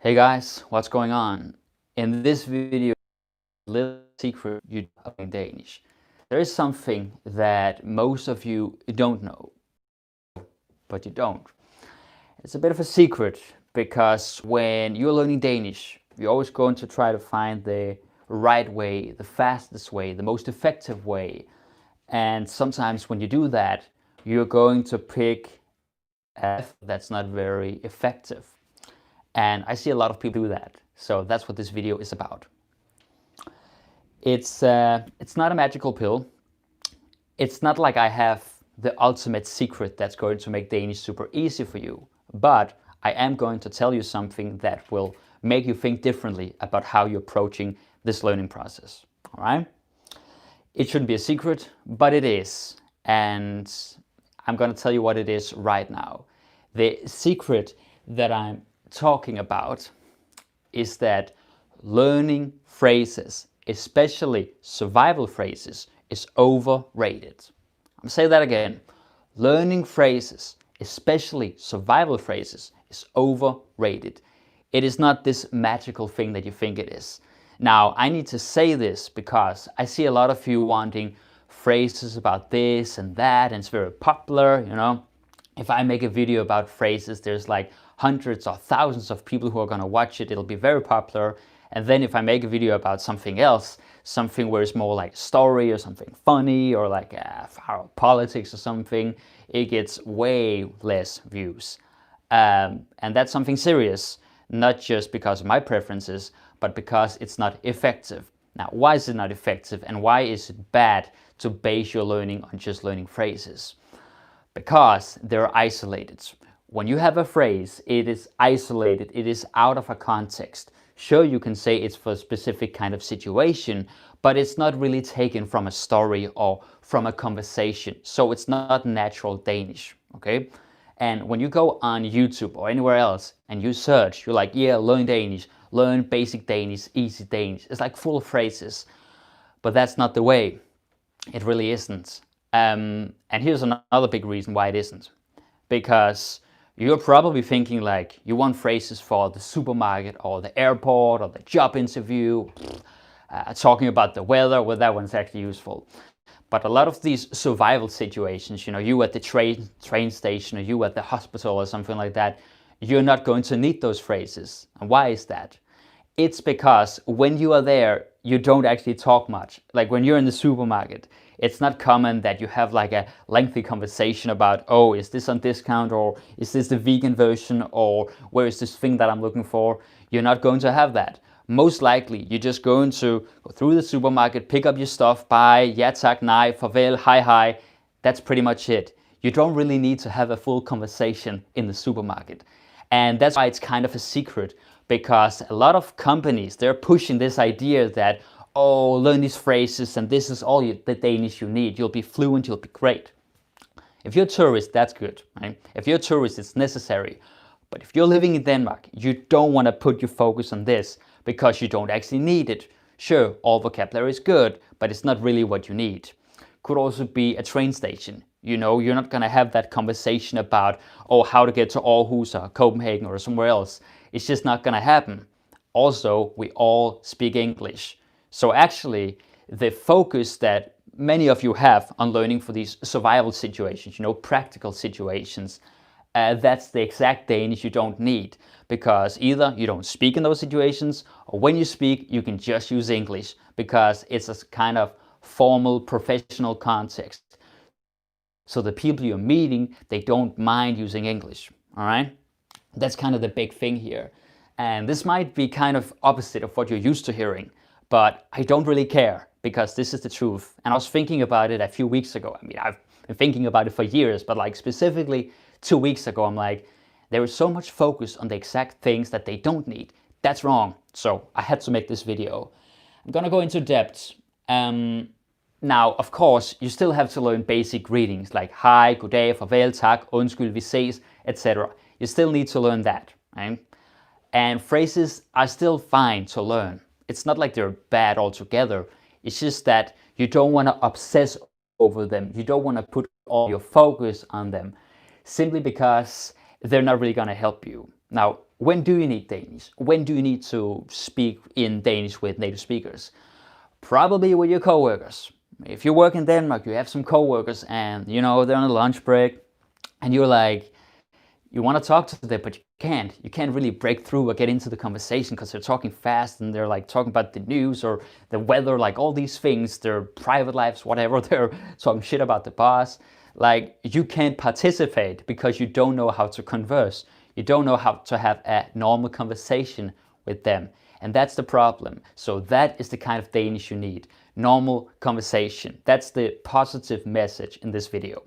Hey guys, what's going on? In this video, little secret you know in Danish. There is something that most of you don't know, but you don't. It's a bit of a secret because when you're learning Danish, you're always going to try to find the right way, the fastest way, the most effective way. And sometimes when you do that, you're going to pick a method that's not very effective. And I see a lot of people do that. So that's what this video is about. It's not a magical pill. It's not like I have the ultimate secret that's going to make Danish super easy for you. But I am going to tell you something that will make you think differently about how you're approaching this learning process. All right? It shouldn't be a secret, but it is. And I'm going to tell you what it is right now. The secret that I'm talking about is that learning phrases, especially survival phrases, is overrated. I'm gonna say that again. Learning phrases, especially survival phrases, is overrated. It is not this magical thing that you think it is. Now, I need to say this because I see a lot of you wanting phrases about this and that, and it's very popular, you know. If I make a video about phrases, there's like hundreds or thousands of people who are going to watch it. It'll be very popular. And then if I make a video about something else, something where it's more like story or something funny or like politics or something, it gets way less views. And that's something serious, not just because of my preferences, but because it's not effective. Now, why is it not effective and why is it bad to base your learning on just learning phrases? Because they're isolated. When you have a phrase, it is isolated, it is out of a context. Sure, you can say it's for a specific kind of situation, but it's not really taken from a story or from a conversation. So it's not natural Danish, okay? And when you go on YouTube or anywhere else and you search, you're like, yeah, learn Danish, learn basic Danish, easy Danish. It's like full of phrases, but that's not the way. It really isn't. And here's another big reason why it isn't. Because you're probably thinking like you want phrases for the supermarket or the airport or the job interview, talking about the weather, well, that one's actually useful. But a lot of these survival situations, you know, you at the train station or you at the hospital or something like that, you're not going to need those phrases. And why is that? It's because when you are there, you don't actually talk much. Like when you're in the supermarket, it's not common that you have like a lengthy conversation about, oh, is this on discount, or is this the vegan version, or where is this thing that I'm looking for? You're not going to have that. Most likely, you're just going to go through the supermarket, pick up your stuff, buy, ja tak, nej, farvel, hi. That's pretty much it. You don't really need to have a full conversation in the supermarket. And that's why it's kind of a secret, because a lot of companies, they're pushing this idea that, oh, learn these phrases and this is all the Danish you need. You'll be fluent, you'll be great. If you're a tourist, that's good, right? If you're a tourist, it's necessary. But if you're living in Denmark, you don't want to put your focus on this because you don't actually need it. Sure, all vocabulary is good, but it's not really what you need. Could also be a train station. You know, you're not going to have that conversation about, oh, how to get to Aarhus or Copenhagen or somewhere else. It's just not going to happen. Also, we all speak English. So actually, the focus that many of you have on learning for these survival situations, you know, practical situations, that's the exact Danish you don't need. Because either you don't speak in those situations, or when you speak, you can just use English because it's a kind of formal, professional context. So the people you're meeting, they don't mind using English, all right? That's kind of the big thing here. And this might be kind of opposite of what you're used to hearing, but I don't really care because this is the truth. And I was thinking about it a few weeks ago. I mean, I've been thinking about it for years, but like specifically 2 weeks ago, I'm like, there is so much focus on the exact things that they don't need. That's wrong. So I had to make this video. I'm gonna go into depth. Now, of course, you still have to learn basic greetings like hi, goddag, farvel, tak, undskyld, vi ses, etc. You still need to learn that, right? And phrases are still fine to learn. It's not like they're bad altogether. It's just that you don't want to obsess over them. You don't want to put all your focus on them simply because they're not really going to help you. Now, When do you need Danish? When do you need to speak in Danish with native speakers? Probably with your coworkers. If you work in Denmark, you have some coworkers and they're on a lunch break and you're like, you want to talk to them, but you can't. You can't really break through or get into the conversation because they're talking fast and they're like talking about the news or the weather, like all these things, their private lives, whatever. They're talking shit about the boss. Like, you can't participate because you don't know how to converse. You don't know how to have a normal conversation with them. And that's the problem. So that is the kind of Danish you need. Normal conversation. That's the positive message in this video.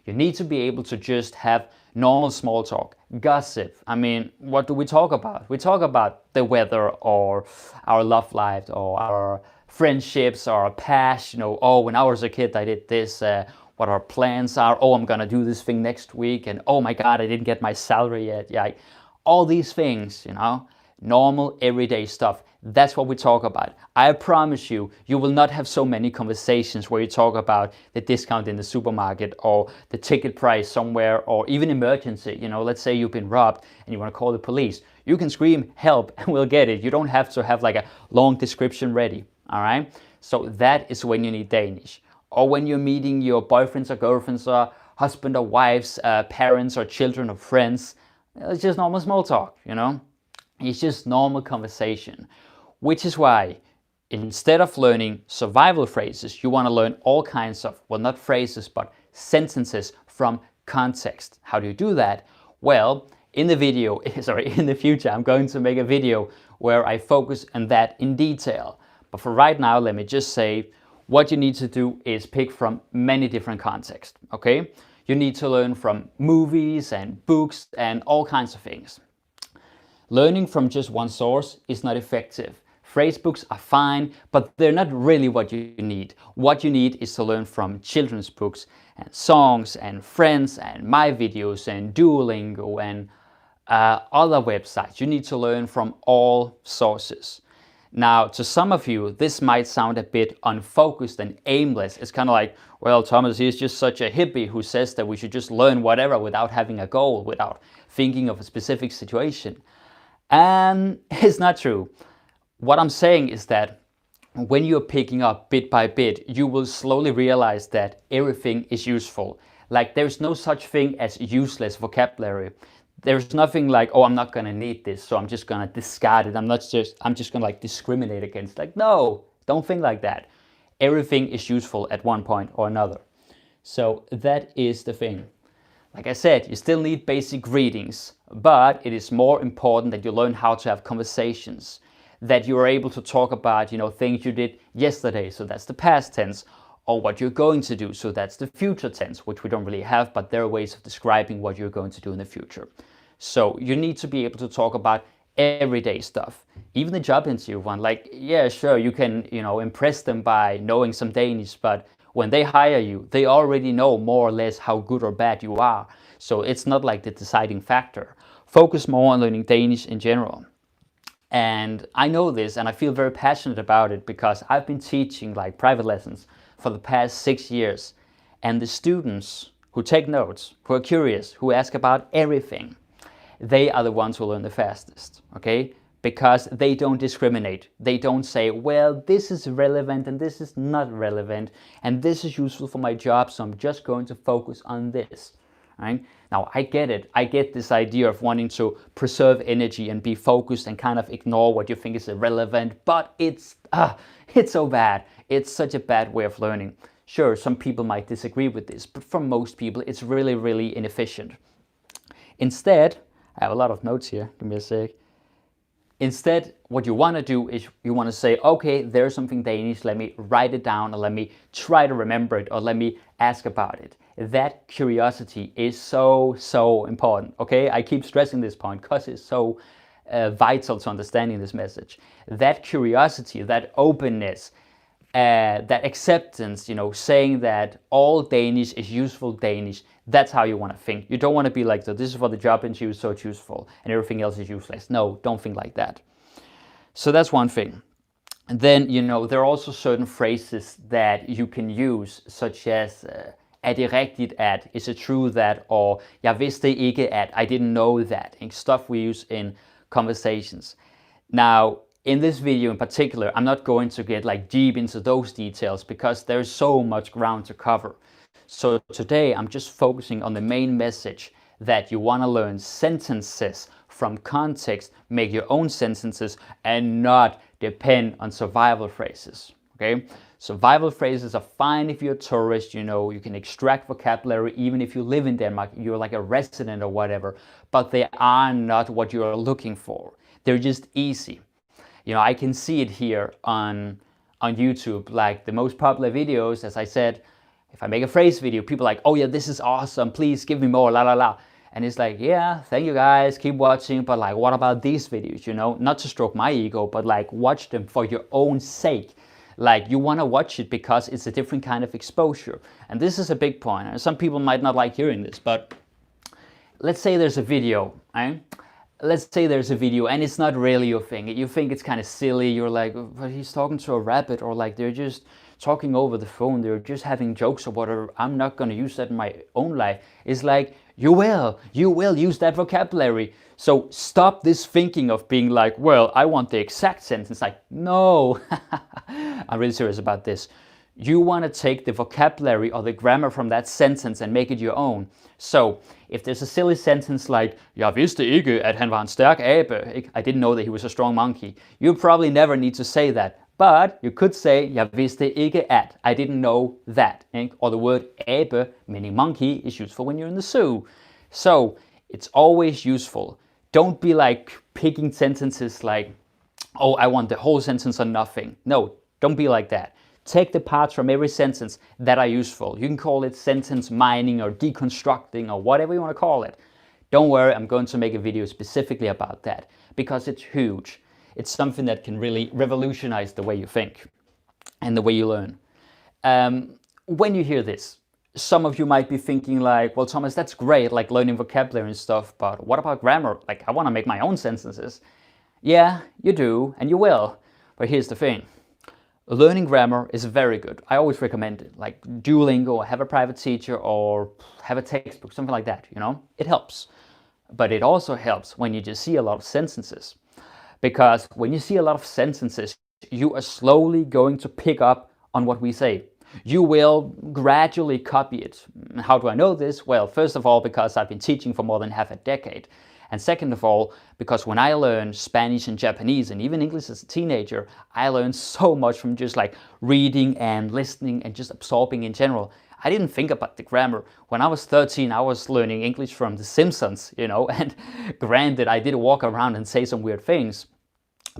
You need to be able to just have normal small talk, gossip. I mean, what do we talk about? We talk about the weather or our love life or our friendships or our past. Oh, when I was a kid, I did this. What our plans are. Oh, I'm gonna do this thing next week. And oh my God, I didn't get my salary yet. Yeah, all these things, normal everyday stuff. That's what we talk about. I promise you, you will not have so many conversations where you talk about the discount in the supermarket or the ticket price somewhere or even emergency. Let's say you've been robbed and you want to call the police. You can scream help and we'll get it. You don't have to have like a long description ready. All right. So that is when you need Danish. Or when you're meeting your boyfriends or girlfriends or husband or wives, parents or children or friends. It's just normal small talk, It's just normal conversation. Which is why instead of learning survival phrases, you want to learn all kinds of, well, not phrases, but sentences from context. How do you do that? Well, in the future, I'm going to make a video where I focus on that in detail. But for right now, let me just say, what you need to do is pick from many different contexts, okay? You need to learn from movies and books and all kinds of things. Learning from just one source is not effective. Phrase books are fine, but they're not really what you need. What you need is to learn from children's books and songs and friends and my videos and Duolingo and other websites. You need to learn from all sources. Now, to some of you, this might sound a bit unfocused and aimless. It's kind of like, well, Thomas, he's just such a hippie who says that we should just learn whatever without having a goal, without thinking of a specific situation. And it's not true. What I'm saying is that when you're picking up bit by bit, you will slowly realize that everything is useful. Like, there's no such thing as useless vocabulary. There's nothing like, oh, I'm not gonna need this, so I'm just gonna discard it. I'm just gonna like discriminate against. Like, no, don't think like that. Everything is useful at one point or another. So that is the thing. Like I said, you still need basic greetings, but it is more important that you learn how to have conversations, that you are able to talk about, things you did yesterday. So that's the past tense. Or what you're going to do. So that's the future tense, which we don't really have, but there are ways of describing what you're going to do in the future. So you need to be able to talk about everyday stuff. Even the job interview one, like, yeah, sure, you can, impress them by knowing some Danish, but when they hire you, they already know more or less how good or bad you are. So it's not like the deciding factor. Focus more on learning Danish in general. And I know this and I feel very passionate about it because I've been teaching like private lessons for the past 6 years. And the students who take notes, who are curious, who ask about everything, they are the ones who learn the fastest, okay? Because they don't discriminate. They don't say, well, this is relevant and this is not relevant, and this is useful for my job, so I'm just going to focus on this, right? Now, I get it. I get this idea of wanting to preserve energy and be focused and kind of ignore what you think is irrelevant, but it's so bad. It's such a bad way of learning. Sure, some people might disagree with this, but for most people, it's really, really inefficient. Instead, I have a lot of notes here. Give me a sec. Instead, what you want to do is you want to say, okay, there's something Danish. Let me write it down, or let me try to remember it, or let me ask about it. That curiosity is so important. Okay, I keep stressing this point because it's so vital to understanding this message. That curiosity, that openness, that acceptance, saying that all Danish is useful Danish. That's how you want to think. You don't want to be like, this is for the job interview, so it's useful, and everything else is useless. No, don't think like that. So that's one thing. And then, there are also certain phrases that you can use, such as, er det rigtigt at, is it true that, or jeg vidste ikke at, I didn't know that. And stuff we use in conversations. Now, in this video in particular, I'm not going to get like deep into those details because there's so much ground to cover. So today I'm just focusing on the main message that you want to learn sentences from context, make your own sentences, and not depend on survival phrases. Okay? Survival phrases are fine if you're a tourist, you know, you can extract vocabulary even if you live in Denmark, you're like a resident or whatever, but they are not what you're looking for. They're just easy. You know, I can see it here on YouTube, like the most popular videos, as I said, if I make a phrase video, people are like, oh yeah, this is awesome, please give me more, la la la. And it's like, yeah, thank you guys, keep watching, but like, what about these videos, you know? Not to stroke my ego, but like, watch them for your own sake. Like, you want to watch it because it's a different kind of exposure. And this is a big point. And some people might not like hearing this, but let's say there's a video, right? Let's say there's a video and it's not really your thing. You think it's kind of silly. You're like, but he's talking to a rabbit, or like they're just talking over the phone. They're just having jokes or whatever. I'm not going to use that in my own life. It's like, you will use that vocabulary. So stop this thinking of being like, well, I want the exact sentence. Like, no, I'm really serious about this. You want to take the vocabulary or the grammar from that sentence and make it your own. So if there's a silly sentence like, jeg vidste ikke, at han var en stærk abe. I didn't know that he was a strong monkey. You probably never need to say that. But you could say, jeg vidste ikke at, I didn't know that. Or the word abe, meaning monkey, is useful when you're in the zoo. So it's always useful. Don't be like picking sentences like, oh, I want the whole sentence or nothing. No, don't be like that. Take the parts from every sentence that are useful. You can call it sentence mining or deconstructing or whatever you want to call it. Don't worry, I'm going to make a video specifically about that because it's huge. It's something that can really revolutionize the way you think and the way you learn. When you hear this, some of you might be thinking like, well, Thomas, that's great, like learning vocabulary and stuff, but what about grammar? Like, I want to make my own sentences. Yeah, you do, and you will. But here's the thing. Learning grammar is very good. I always recommend it, like Duolingo, or have a private teacher, or have a textbook, something like that, you know? It helps. But it also helps when you just see a lot of sentences. Because when you see a lot of sentences, you are slowly going to pick up on what we say. You will gradually copy it. How do I know this? Well, first of all, because I've been teaching for more than half a decade. And second of all, because when I learned Spanish and Japanese and even English as a teenager, I learned so much from just like reading and listening and just absorbing in general. I didn't think about the grammar. When I was 13, I was learning English from The Simpsons, you know, and granted, I did walk around and say some weird things,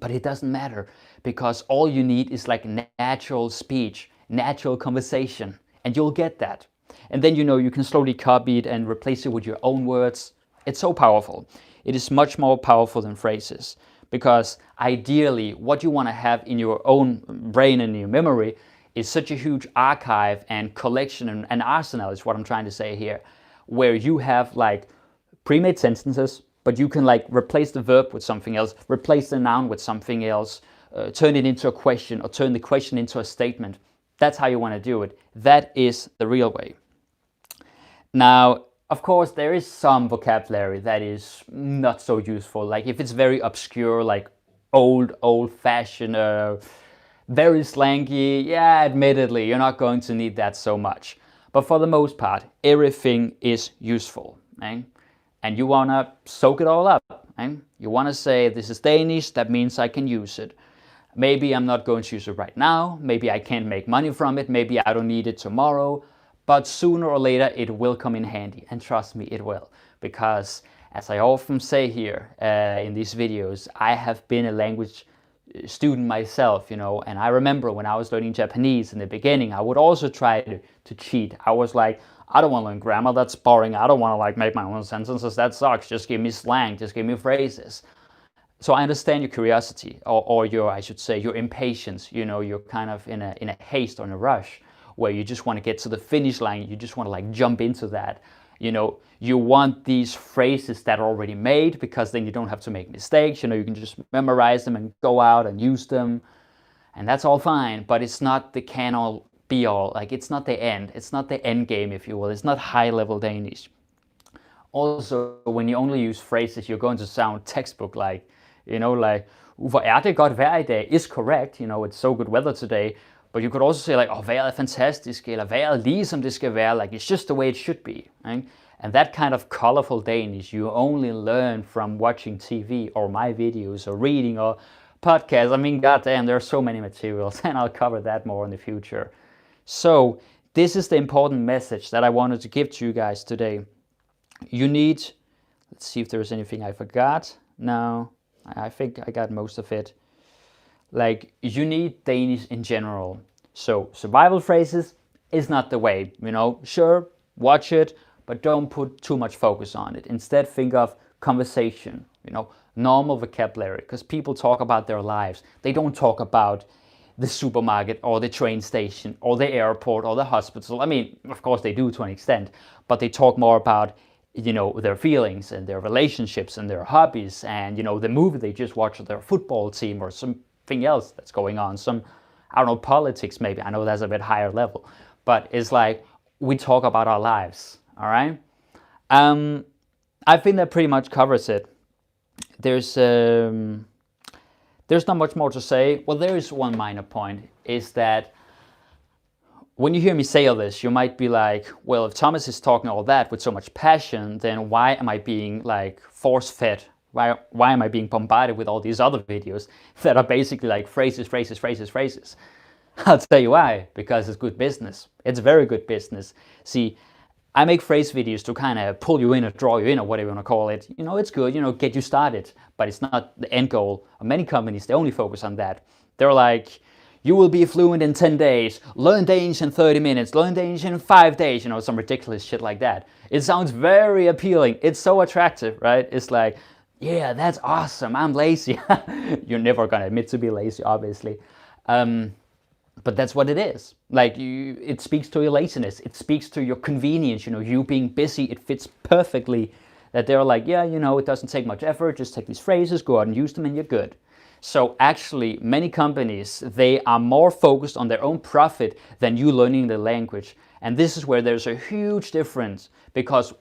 but it doesn't matter because all you need is like natural speech, natural conversation, and you'll get that. And then, you know, you can slowly copy it and replace it with your own words. It's so powerful. It is much more powerful than phrases because ideally what you want to have in your own brain and your memory is such a huge archive and collection and arsenal is what I'm trying to say here, where you have like pre-made sentences, but you can like replace the verb with something else, replace the noun with something else, turn it into a question or turn the question into a statement. That's how you want to do it. That is the real way. Now, of course, there is some vocabulary that is not so useful. Like if it's very obscure, like old-fashioned, very slangy, yeah, admittedly, you're not going to need that so much. But for the most part, everything is useful. Eh? And you want to soak it all up. Eh? You want to say, this is Danish, that means I can use it. Maybe I'm not going to use it right now. Maybe I can't make money from it. Maybe I don't need it tomorrow. But sooner or later, it will come in handy. And trust me, it will. Because as I often say here in these videos, I have been a language student myself, you know, and I remember when I was learning Japanese in the beginning, I would also try to cheat. I was like, I don't want to learn grammar, that's boring. I don't want to like make my own sentences, that sucks. Just give me slang, just give me phrases. So I understand your curiosity, or your, I should say, your impatience. You know, you're kind of in a haste or in a rush, where you just want to get to the finish line. You just want to like jump into that. You know, you want these phrases that are already made because then you don't have to make mistakes. You know, you can just memorize them and go out and use them, and that's all fine. But it's not the can-all, be-all. Like it's not the end. It's not the end game, if you will. It's not high-level Danish. Also, when you only use phrases, you're going to sound textbook-like. You know, like, hvor er det godt vejr i dag is correct, you know, it's so good weather today. But you could also say like, vejret er fantastisk, eller vejret ligesom det skal være, like it's just the way it should be. Right? And that kind of colorful Danish you only learn from watching TV or my videos or reading or podcasts. I mean, goddamn, there are so many materials, and I'll cover that more in the future. So this is the important message that I wanted to give to you guys today. You need, let's see if there's anything I forgot. No, I think I got most of it. Like, you need Danish in general. So survival phrases is not the way, you know, sure, watch it, but don't put too much focus on it. Instead, think of conversation, you know, normal vocabulary, because people talk about their lives. They don't talk about the supermarket or the train station or the airport or the hospital. I mean, of course they do to an extent, but they talk more about, you know, their feelings and their relationships and their hobbies and, you know, the movie they just watched or their football team or something else that's going on. Some, I don't know, politics maybe. I know that's a bit higher level, but it's like we talk about our lives, all right? I think that pretty much covers it. There's not much more to say. Well, there is one minor point, is that when you hear me say all this, you might be like, well, if Thomas is talking all that with so much passion, then why am I being like force-fed? Why am I being bombarded with all these other videos that are basically like phrases? I'll tell you why, because it's good business. It's very good business. See, I make phrase videos to kind of pull you in or draw you in or whatever you want to call it. You know, it's good, you know, get you started, but it's not the end goal. Many companies, they only focus on that. They're like, you will be fluent in 10 days, learn Danish in 30 minutes, learn Danish in 5 days, you know, some ridiculous shit like that. It sounds very appealing. It's so attractive, right? It's like, yeah, that's awesome. I'm lazy. You're never going to admit to be lazy, obviously. But that's what it is. Like, it speaks to your laziness. It speaks to your convenience, you know, you being busy. It fits perfectly that they're like, yeah, you know, it doesn't take much effort. Just take these phrases, go out and use them, and you're good. So actually, many companies, they are more focused on their own profit than you learning the language. And this is where there's a huge difference between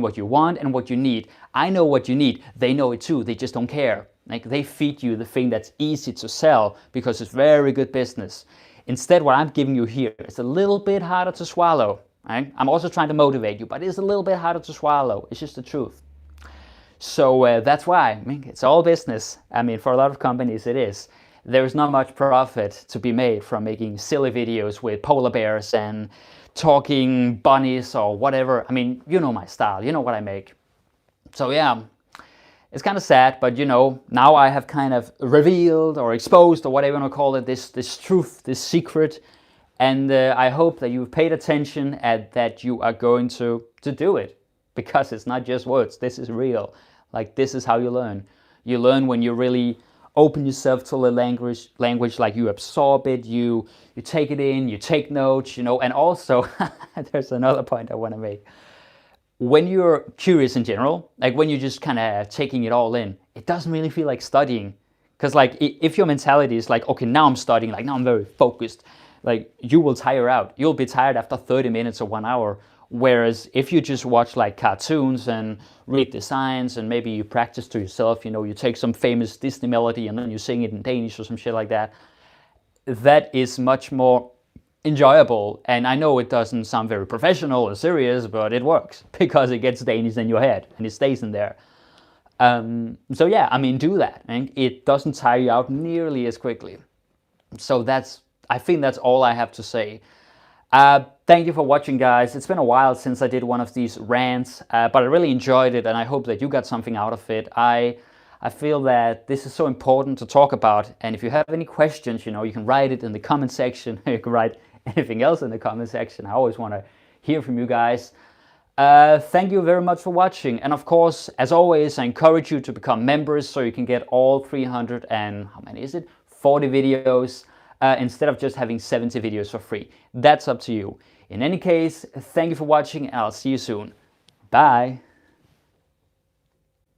what you want and what you need. I know what you need. They know it too. They just don't care. Like, they feed you the thing that's easy to sell because it's very good business. Instead, what I'm giving you here is a little bit harder to swallow. Right? I'm also trying to motivate you, but it's a little bit harder to swallow. It's just the truth. So that's why, I mean, it's all business. I mean, for a lot of companies, it is. There's not much profit to be made from making silly videos with polar bears and talking bunnies or whatever. I mean, you know my style. You know what I make. So yeah. It's kind of sad, but you know, now I have kind of revealed or exposed or whatever you want to call it, this truth, this secret, and I hope that you've paid attention and that you are going to do it, because it's not just words. This is real. Like, this is how you learn. You learn when you really open yourself to the language, like you absorb it, you take it in, you take notes, you know, and also there's another point I want to make. When you're curious in general, like when you're just kind of taking it all in, it doesn't really feel like studying. Because like, if your mentality is like, okay, now I'm studying, like now I'm very focused, like you will tire out. You'll be tired after 30 minutes or 1 hour. Whereas if you just watch like cartoons and read the signs and maybe you practice to yourself, you know, you take some famous Disney melody and then you sing it in Danish or some shit like that, that is much more enjoyable. And I know it doesn't sound very professional or serious, but it works because it gets Danish in your head and it stays in there. So yeah, I mean, do that, and it doesn't tire you out nearly as quickly. So I think that's all I have to say. Thank you for watching, guys. It's been a while since I did one of these rants, but I really enjoyed it, and I hope that you got something out of it. I feel that this is so important to talk about, and if you have any questions, you know, you can write it in the comment section. You can write anything else in the comment section. I always want to hear from you guys. Thank you very much for watching, and of course, as always, I encourage you to become members so you can get all 300 and how many is it? 40 videos instead of just having 70 videos for free. That's up to you. In any case, thank you for watching, and I'll see you soon. Bye.